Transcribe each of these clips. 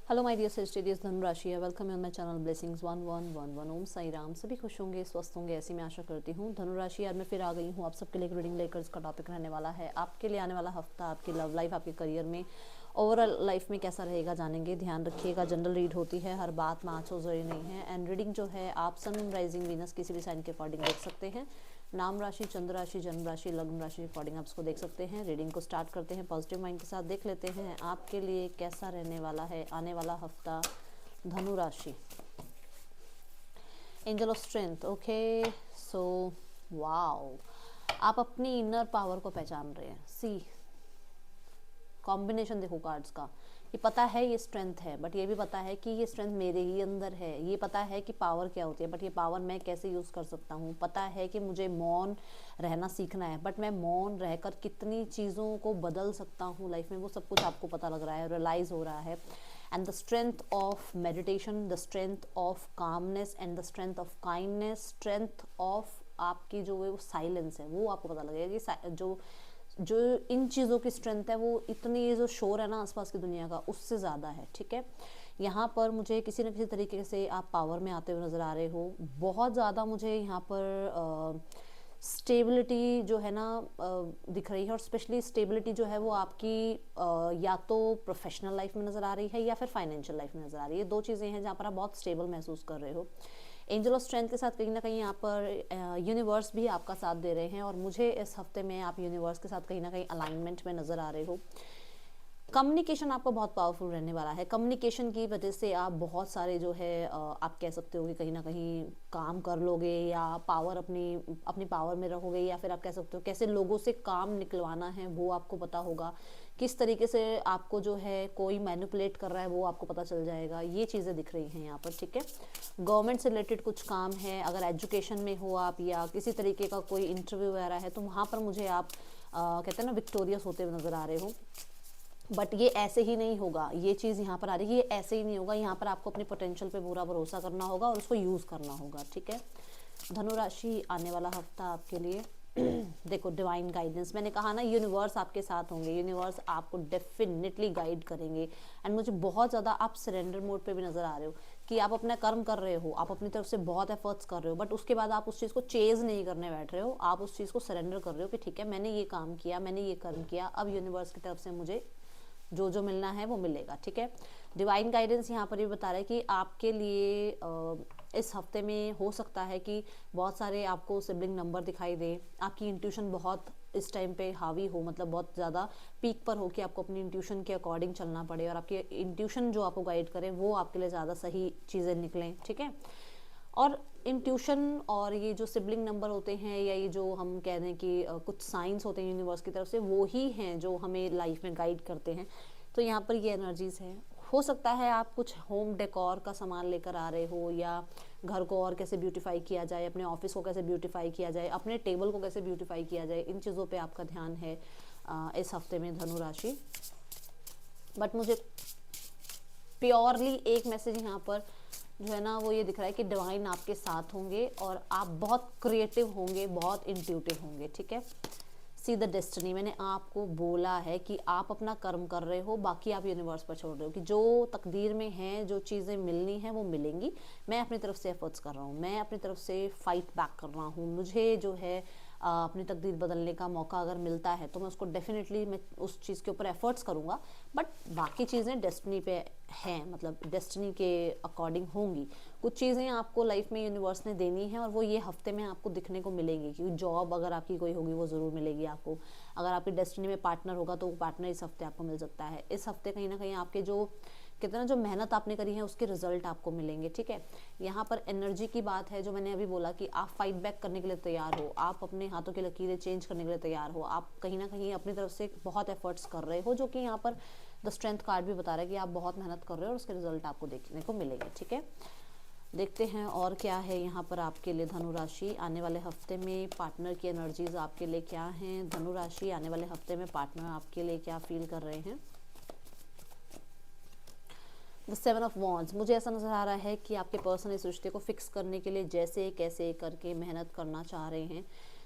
Hello my dear Sagittarius धनु राशि है, welcome on my channel blessings 1111। ओम साई राम। सभी खुश होंगे, स्वस्थ होंगे, ऐसी मैं आशा करती हूँ। धनु राशि आज मैं फिर आ गई हूँ आप सबके लिए एक रीडिंग लेकर। इसका टॉपिक रहने वाला है आपके लिए आने वाला हफ्ता, आपकी लव लाइफ, आपके करियर में, ओवरऑल लाइफ में कैसा रहेगा, जानेंगे। ध्यान रखिएगा, जनरल रीड होती है, हर बात में आँच हो जरूरी नहीं है। एंड रीडिंग जो है आप सन राइजिंग वीनस किसी भी साइन के अकॉर्डिंग देख सकते हैं। नाम राशि, चंद्र राशि, जन्म राशि, लग्न राशि के अकॉर्डिंग आप इसको देख सकते हैं। रीडिंग को स्टार्ट करते हैं पॉजिटिव माइंड के साथ। देख लेते हैं आपके लिए कैसा रहने वाला है आने वाला हफ्ता धनु राशि। Angel of strength. Okay, so wow, आप अपनी इनर पावर को पहचान रहे हैं। सी कॉम्बिनेशन देखो कार्ड्स का। ये पता है ये स्ट्रेंथ है, बट ये भी पता है कि ये स्ट्रेंथ मेरे ही अंदर है। ये पता है कि पावर क्या होती है, बट ये पावर मैं कैसे यूज़ कर सकता हूँ। पता है कि मुझे मौन रहना सीखना है, बट मैं मौन रहकर कितनी चीज़ों को बदल सकता हूँ लाइफ में, वो सब कुछ आपको पता लग रहा है, रियलाइज़ हो रहा है। And the strength of meditation, the strength of calmness and the strength of kindness, strength of आपकी जो है वो साइलेंस है, वो आपको पता लगेगा कि जो इन चीज़ों की स्ट्रेंथ है वो इतनी, ये जो शोर है ना आसपास की दुनिया का, उससे ज़्यादा है। ठीक है, यहाँ पर मुझे किसी न किसी तरीके से आप पावर में आते हुए नज़र आ रहे हो। बहुत ज़्यादा मुझे यहाँ पर स्टेबिलिटी जो है ना दिख रही है, और स्पेशली स्टेबिलिटी जो है वो आपकी या तो प्रोफेशनल लाइफ में नज़र आ रही है या फिर फाइनेंशियल लाइफ में नज़र आ रही है। दो चीज़ें हैं जहाँ पर आप बहुत स्टेबल महसूस कर रहे हो। एंजल ऑफ स्ट्रेंथ के साथ कहीं ना कहीं यहाँ पर यूनिवर्स भी आपका साथ दे रहे हैं, और मुझे इस हफ्ते में आप यूनिवर्स के साथ कहीं ना कहीं अलाइनमेंट में नज़र आ रहे हो। कम्युनिकेशन आपका बहुत पावरफुल रहने वाला है। कम्युनिकेशन की वजह से आप बहुत सारे जो है आप कह सकते हो कि कहीं ना कहीं काम कर लोगे, या पावर अपनी पावर में रहोगे, या फिर आप कह सकते हो कैसे लोगों से काम निकलवाना है वो आपको पता होगा। किस तरीके से आपको जो है कोई मैनिपुलेट कर रहा है वो आपको पता चल जाएगा। ये चीज़ें दिख रही हैं यहाँ पर। ठीक है, गवर्नमेंट से रिलेटेड कुछ काम है, अगर एजुकेशन में हो आप, या किसी तरीके का कोई इंटरव्यू वगैरह है, तो वहाँ पर मुझे आप कहते हैं ना विक्टोरियस होते हुए नज़र आ रहे हो। बट ये ऐसे ही नहीं होगा, ये चीज़ यहाँ पर आ रही है, ये ऐसे ही नहीं होगा। यहाँ पर आपको अपने पोटेंशियल पे पूरा भरोसा करना होगा और उसको यूज़ करना होगा। ठीक है, धनु राशि आने वाला हफ्ता आपके लिए देखो डिवाइन गाइडेंस, मैंने कहा ना यूनिवर्स आपके साथ होंगे, यूनिवर्स आपको डेफिनेटली गाइड करेंगे। एंड मुझे बहुत ज़्यादा आप सरेंडर मोड पे भी नज़र आ रहे हो कि आप अपना कर्म कर रहे हो, आप अपनी तरफ से बहुत एफर्ट्स कर रहे हो, बट उसके बाद आप उस चीज़ को चेज़ नहीं करने बैठ रहे हो, आप उस चीज़ को सरेंडर कर रहे हो कि ठीक है मैंने ये काम किया, मैंने ये कर्म किया, अब यूनिवर्स की तरफ से मुझे जो जो मिलना है वो मिलेगा। ठीक है, डिवाइन गाइडेंस यहाँ पर भी बता रहा है कि आपके लिए इस हफ्ते में हो सकता है कि बहुत सारे आपको सिबलिंग नंबर दिखाई दे, आपकी इंट्यूशन बहुत इस टाइम पे हावी हो, मतलब बहुत ज़्यादा पीक पर हो कि आपको अपनी इंट्यूशन के अकॉर्डिंग चलना पड़े, और आपकी इंट्यूशन जो आपको गाइड करे वो आपके लिए ज़्यादा सही चीज़ें निकलें। ठीक है, और इंट्यूशन और ये जो सिबलिंग नंबर होते हैं, या ये जो हम कह दें कि कुछ साइंस होते हैं यूनिवर्स की तरफ से, वो ही हैं जो हमें लाइफ में गाइड करते हैं। तो यहाँ पर ये एनर्जीज है। हो सकता है आप कुछ होम डेकोर का सामान लेकर आ रहे हो, या घर को और कैसे ब्यूटीफाई किया जाए, अपने ऑफिस को कैसे ब्यूटीफाई किया जाए, अपने टेबल को कैसे ब्यूटीफाई किया जाए, इन चीज़ों पे आपका ध्यान है इस हफ्ते में धनु राशि। बट मुझे प्योरली एक मैसेज यहाँ पर जो है ना वो ये दिख रहा है कि डिवाइन आपके साथ होंगे, और आप बहुत क्रिएटिव होंगे, बहुत इंट्यूटिव होंगे। ठीक है, सी द डेस्टिनी, मैंने आपको बोला है कि आप अपना कर्म कर रहे हो, बाकी आप यूनिवर्स पर छोड़ रहे हो कि जो तकदीर में है, जो चीज़ें मिलनी है वो मिलेंगी। मैं अपनी तरफ से एफर्ट्स कर रहा हूँ, मैं अपनी तरफ से फाइट बैक कर रहा हूँ। मुझे जो है अपनी तकदीर बदलने का मौका अगर मिलता है तो मैं उसको डेफिनेटली मैं उस चीज़ के ऊपर एफर्ट्स करूँगा। बट बाकी चीज़ें डेस्टिनी पे हैं, मतलब डेस्टिनी के अकॉर्डिंग होंगी। कुछ चीज़ें आपको लाइफ में यूनिवर्स ने देनी है, और वो ये हफ्ते में आपको दिखने को मिलेंगी। क्योंकि जॉब अगर आपकी कोई होगी वो ज़रूर मिलेगी आपको। अगर आपकी डेस्टिनी में पार्टनर होगा तो वो पार्टनर इस हफ्ते आपको मिल सकता है। इस हफ्ते कहीं ना कहीं आपके जो कहते हैं ना जो मेहनत आपने करी है उसके रिजल्ट आपको मिलेंगे। ठीक है, यहाँ पर एनर्जी की बात है, जो मैंने अभी बोला कि आप फाइट बैक करने के लिए तैयार हो, आप अपने हाथों की लकीरें चेंज करने के लिए तैयार हो, आप कहीं ना कहीं अपनी तरफ से बहुत एफर्ट्स कर रहे हो, जो कि यहाँ पर द स्ट्रेंथ कार्ड भी बता रहा है कि आप बहुत मेहनत कर रहे हो और उसके रिजल्ट आपको देखने को मिलेंगे। ठीक है, देखते हैं और क्या है यहाँ पर आपके लिए धनु राशि आने वाले हफ्ते में। पार्टनर की एनर्जीज आपके लिए क्या हैं, धनु राशि आने वाले हफ्ते में पार्टनर आपके लिए क्या फील कर रहे हैं। द 7 ऑफ वॉन्ड्स, मुझे ऐसा नज़र आ रहा है कि आपके पर्सन इस रिश्ते को फिक्स करने के लिए जैसे कैसे करके मेहनत करना चाह रहे हैं।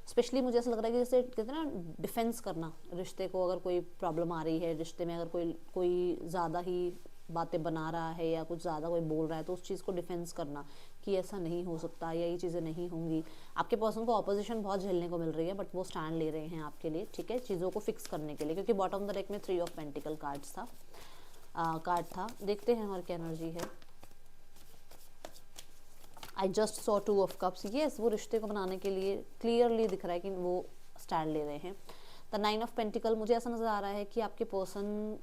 स्पेशली मुझे ऐसा लग रहा है कि जैसे कहते हैं ना डिफेंस करना रिश्ते को, अगर कोई प्रॉब्लम आ रही है रिश्ते में, अगर कोई ज़्यादा ही बातें बना रहा है या कुछ ज़्यादा कोई बोल रहा है तो उस चीज़ को डिफेंस करना कि ऐसा नहीं हो सकता या ये चीज़ें नहीं होंगी। आपके पर्सन को ऑपोजिशन बहुत झेलने को मिल रही है, बट वो स्टैंड ले रहे हैं आपके लिए, ठीक है, चीज़ों को फिक्स करने के लिए, क्योंकि बॉटम ऑफ द डेक में 3 ऑफ पेंटिकल कार्ड था। देखते हैं और क्या एनर्जी है। I just saw 2 of cups. Yes, वो रिश्ते को बनाने के लिए क्लियरली दिख रहा है कि वो स्टैंड ले रहे हैं। द 9 ऑफ पेंटिकल, मुझे ऐसा नज़र आ रहा है कि आपके पर्सन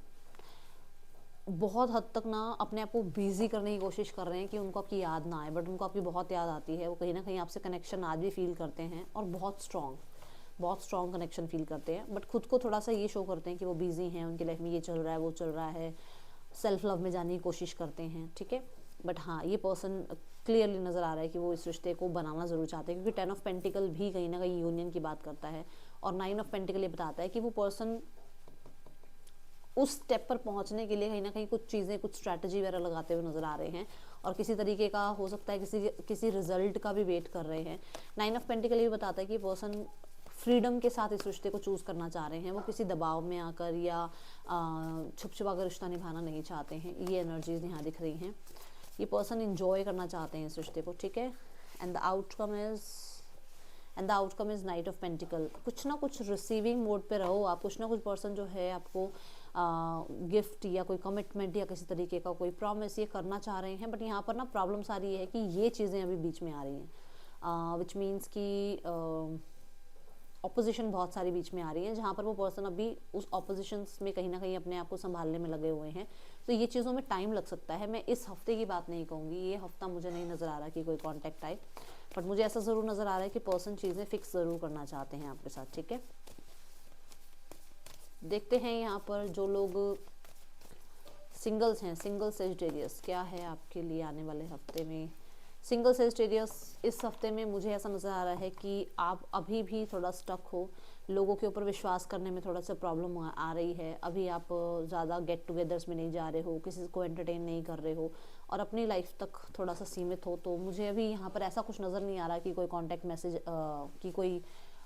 बहुत हद तक ना अपने आप को बिजी करने की कोशिश कर रहे हैं कि उनको आपकी याद ना आए, बट उनको आपकी बहुत याद आती है। वो कहीं ना कहीं आपसे कनेक्शन आज भी फील करते हैं और बहुत स्ट्रॉन्ग कनेक्शन फील करते हैं, बट खुद को थोड़ा सा ये शो करते हैं कि वो बिजी हैं, उनकी लाइफ में ये चल रहा है, वो चल रहा है, सेल्फ लव में जाने की कोशिश करते हैं, ठीक है। बट हाँ, ये पर्सन क्लियरली नज़र आ रहा है कि वो इस रिश्ते को बनाना ज़रूर चाहते हैं, क्योंकि 10 ऑफ पेंटिकल भी कहीं ना कहीं यूनियन की बात करता है और 9 ऑफ पेंटिकल ये बताता है कि वो पर्सन उस स्टेप पर पहुंचने के लिए कहीं ना कहीं कुछ चीज़ें, कुछ स्ट्रैटेजी वगैरह लगाते हुए नज़र आ रहे हैं और किसी तरीके का हो सकता है किसी रिजल्ट का भी वेट कर रहे हैं। 9 ऑफ पेंटिकल ये बताता है कि पर्सन फ्रीडम के साथ इस रिश्ते को चूज़ करना चाह रहे हैं, वो किसी दबाव में आकर या छुप छुपा कर रिश्ता निभाना नहीं चाहते हैं। ये एनर्जीज यहाँ दिख रही हैं। ये पर्सन इंजॉय करना चाहते हैं इस रिश्ते को, ठीक है। And the outcome is night of pentacle. कुछ ना कुछ रिसीविंग मोड पे रहो आप, कुछ ना कुछ पर्सन जो है आपको गिफ्ट या कोई कमिटमेंट या किसी तरीके का कोई प्रॉमिस ये करना चाह रहे हैं, बट यहाँ पर ना प्रॉब्लम सारी है कि ये चीज़ें अभी बीच में आ रही हैं, विच मीन्स कि ऑपोजिशन बहुत सारी बीच में आ रही है, जहाँ पर वो पर्सन अभी उस ऑपोजिशन में कहीं ना कहीं अपने आप को संभालने में लगे हुए हैं। तो ये चीज़ों में टाइम लग सकता है। मैं इस हफ्ते की बात नहीं कहूँगी, ये हफ्ता मुझे नहीं नज़र आ रहा कि कोई कांटेक्ट आए, बट मुझे ऐसा ज़रूर नज़र आ रहा है कि पर्सन चीज़ें फिक्स ज़रूर करना चाहते हैं आपके साथ, ठीक है। देखते हैं यहाँ पर जो लोग सिंगल्स हैं, सिंगल सेजिटेरियस क्या है आपके लिए आने वाले हफ्ते में। सिंगल सेजिटेरियस इस हफ्ते में मुझे ऐसा नज़र आ रहा है कि आप अभी भी थोड़ा स्टक हो, लोगों के ऊपर विश्वास करने में थोड़ा सा प्रॉब्लम आ रही है। अभी आप ज़्यादा गेट टुगेदर्स में नहीं जा रहे हो, किसी को एंटरटेन नहीं कर रहे हो और अपनी लाइफ तक थोड़ा सा सीमित हो। तो मुझे अभी यहाँ पर ऐसा कुछ नज़र नहीं आ रहा कि कोई कॉन्टैक्ट मैसेज कि कोई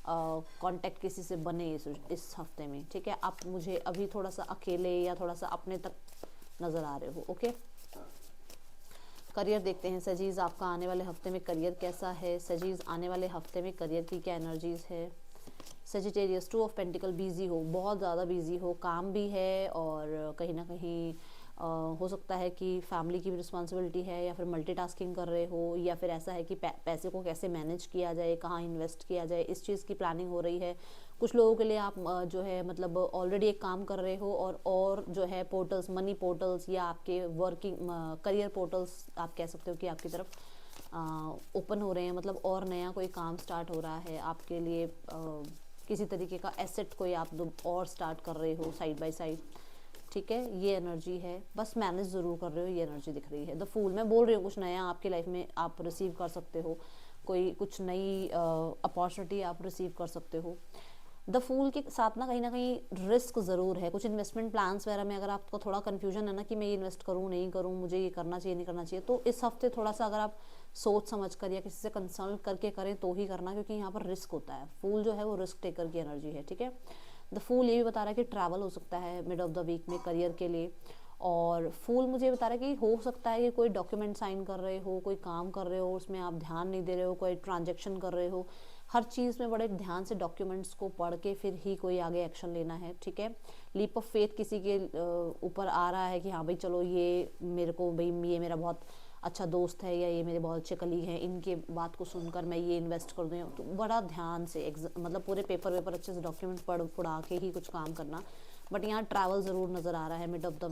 कांटेक्ट किसी से बने इस हफ्ते में, ठीक है। आप मुझे अभी थोड़ा सा अकेले या थोड़ा सा अपने तक नज़र आ रहे हो, ओके। करियर देखते हैं सजीज, आपका आने वाले हफ्ते में करियर कैसा है। सजीज, आने वाले हफ्ते में करियर की क्या एनर्जीज है। सेजिटेरियस 2 ऑफ पेंटिकल, बिजी हो, बहुत ज़्यादा बिजी हो, काम भी है और कहीं ना कहीं हो सकता है कि फैमिली की भी रिस्पॉन्सिबिलिटी है या फिर मल्टीटास्किंग कर रहे हो, या फिर ऐसा है कि पैसे को कैसे मैनेज किया जाए, कहाँ इन्वेस्ट किया जाए, इस चीज़ की प्लानिंग हो रही है। कुछ लोगों के लिए आप जो है मतलब ऑलरेडी एक काम कर रहे हो और जो है पोर्टल्स, मनी पोर्टल्स या आपके वर्किंग करियर पोर्टल्स आप कह सकते हो कि आपकी तरफ ओपन हो रहे हैं, मतलब और नया कोई काम स्टार्ट हो रहा है आपके लिए। किसी तरीके का एसेट कोई आप और स्टार्ट कर रहे हो साइड बाय साइड, ठीक है। ये एनर्जी है, बस मैनेज ज़रूर कर रहे हो, ये एनर्जी दिख रही है। द फूल, मैं बोल रही हूँ कुछ नया आपकी लाइफ में आप रिसीव कर सकते हो, कोई कुछ नई अपॉर्चुनिटी आप रिसीव कर सकते हो। द फूल के साथ ना कहीं रिस्क ज़रूर है। कुछ इन्वेस्टमेंट प्लान्स वगैरह में अगर आपको थोड़ा कन्फ्यूजन है ना कि मैं ये इन्वेस्ट करूँ नहीं करूँ, मुझे ये करना चाहिए नहीं करना चाहिए, तो इस हफ्ते थोड़ा सा अगर आप सोच समझ कर या किसी से कंसल्ट करके करें तो ही करना, क्योंकि यहाँ पर रिस्क होता है। फूल जो है वो रिस्क टेकर की एनर्जी है, ठीक है। द फूल ये भी बता रहा है कि ट्रैवल हो सकता है मिड ऑफ द वीक में करियर के लिए। और फूल मुझे बता रहा है कि हो सकता है कि कोई डॉक्यूमेंट साइन कर रहे हो, कोई काम कर रहे हो, उसमें आप ध्यान नहीं दे रहे हो, कोई ट्रांजैक्शन कर रहे हो, हर चीज़ में बड़े ध्यान से डॉक्यूमेंट्स को पढ़ के फिर ही कोई आगे एक्शन लेना है, ठीक है। लीप ऑफ फेथ किसी के ऊपर आ रहा है कि हाँ भाई चलो ये मेरे को भाई ये मेरा बहुत अच्छा दोस्त है या ये मेरे बहुत अच्छे कलीग हैं, इनके बात को सुनकर मैं ये इन्वेस्ट कर दूँ, तो बड़ा ध्यान से मतलब पूरे पेपर अच्छे से डॉक्यूमेंट पढ़ा के ही कुछ काम करना। बट यहाँ ट्रैवल ज़रूर नज़र आ रहा है मिड ऑफ द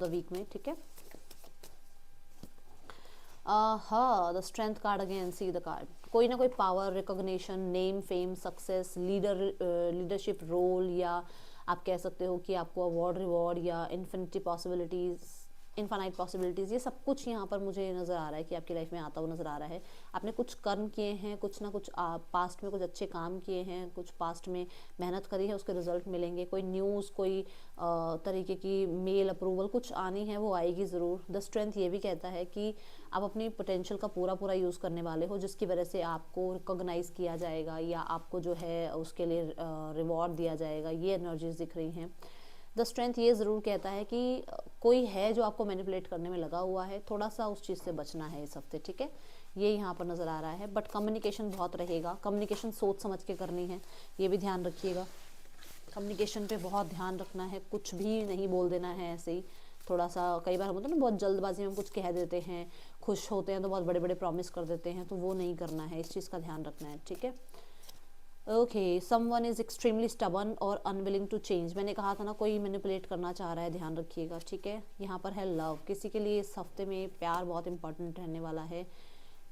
वीक में, ठीक है। हाँ, the strength card again, see the card, कोई ना कोई power, recognition, name, fame, success, leadership role, या आप कह सकते हो कि आपको अवार्ड, रिवॉर्ड या इनफाइनाइट पॉसिबिलिटीज़, ये सब कुछ यहाँ पर मुझे नज़र आ रहा है कि आपकी लाइफ में आता हुआ नज़र आ रहा है। आपने कुछ कर्म किए हैं, कुछ ना कुछ पास्ट में कुछ अच्छे काम किए हैं, कुछ पास्ट में मेहनत करी है, उसके रिजल्ट मिलेंगे। कोई न्यूज़, कोई तरीके की मेल अप्रूवल कुछ आनी है, वो आएगी ज़रूर। द स्ट्रेंथ ये भी कहता है कि आप अपनी पोटेंशियल का पूरा यूज़ करने वाले हो, जिसकी वजह से आपको रिकॉग्नाइज़ किया जाएगा या आपको जो है उसके लिए रिवॉर्ड दिया जाएगा। ये एनर्जीज दिख रही हैं। द स्ट्रेंथ ये ज़रूर कहता है कि कोई है जो आपको मैनिपुलेट करने में लगा हुआ है, थोड़ा सा उस चीज़ से बचना है इस हफ्ते, ठीक है, ये यहाँ पर नज़र आ रहा है। बट कम्युनिकेशन बहुत रहेगा, कम्युनिकेशन सोच समझ के करनी है, ये भी ध्यान रखिएगा। कम्युनिकेशन पे बहुत ध्यान रखना है, कुछ भी नहीं बोल देना है ऐसे ही। थोड़ा सा कई बार होता है ना, बहुत जल्दबाजी में हम कुछ कह देते हैं, खुश होते हैं तो बहुत बड़े बड़े प्रॉमिस कर देते हैं, तो वो नहीं करना है, इस चीज़ का ध्यान रखना है, ठीक है। Okay, someone is extremely stubborn और अनविलिंग टू चेंज, मैंने कहा था ना कोई मैनिपुलेट करना चाह रहा है, ध्यान रखिएगा, ठीक है। यहाँ पर है लव, किसी के लिए इस हफ्ते में प्यार बहुत इंपॉर्टेंट रहने वाला है।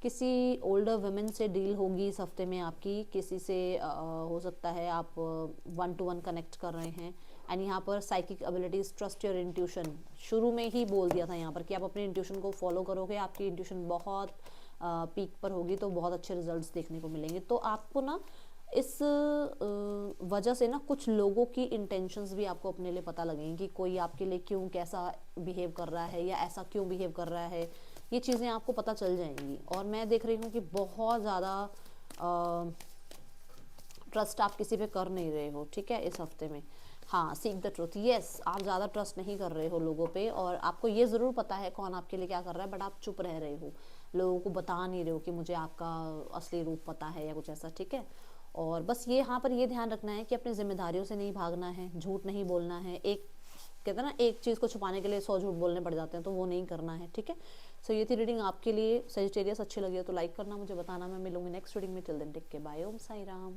किसी ओल्डर वुमेन से डील होगी इस हफ्ते में आपकी, किसी से हो सकता है आप 1-to-1 कनेक्ट कर रहे हैं। एंड यहाँ पर psychic abilities, trust your intuition, शुरू में ही बोल दिया था यहाँ पर कि आप अपने इंट्यूशन को फॉलो करोगे, आपकी इंट्यूशन बहुत पीक पर होगी तो बहुत अच्छे रिजल्ट्स देखने को मिलेंगे। तो आपको ना इस वजह से ना कुछ लोगों की इंटेंशंस भी आपको अपने लिए पता लगेंगी कि कोई आपके लिए क्यों कैसा बिहेव कर रहा है या ऐसा क्यों बिहेव कर रहा है, ये चीज़ें आपको पता चल जाएंगी। और मैं देख रही हूँ कि बहुत ज़्यादा ट्रस्ट आप किसी पे कर नहीं रहे हो, ठीक है, इस हफ्ते में। हाँ, सीक द ट्रूथ, यस, आप ज़्यादा ट्रस्ट नहीं कर रहे हो लोगों पे, और आपको ये ज़रूर पता है कौन आपके लिए क्या कर रहा है, बट आप चुप रह रहे हो, लोगों को बता नहीं रहे हो कि मुझे आपका असली रूप पता है या कुछ ऐसा, ठीक है। और बस ये यहाँ पर ये ध्यान रखना है कि अपनी जिम्मेदारियों से नहीं भागना है, झूठ नहीं बोलना है, एक कहते हैं ना एक चीज़ को छुपाने के लिए 100 झूठ बोलने पड़ जाते हैं, तो वो नहीं करना है, ठीक है। सो ये थी रीडिंग आपके लिए। सजिटेरियस अच्छी लगी हो तो लाइक करना, मुझे बताना। मैं मिलूंगी नेक्स्ट रीडिंग में, till then take care, bye, Om Sai Ram.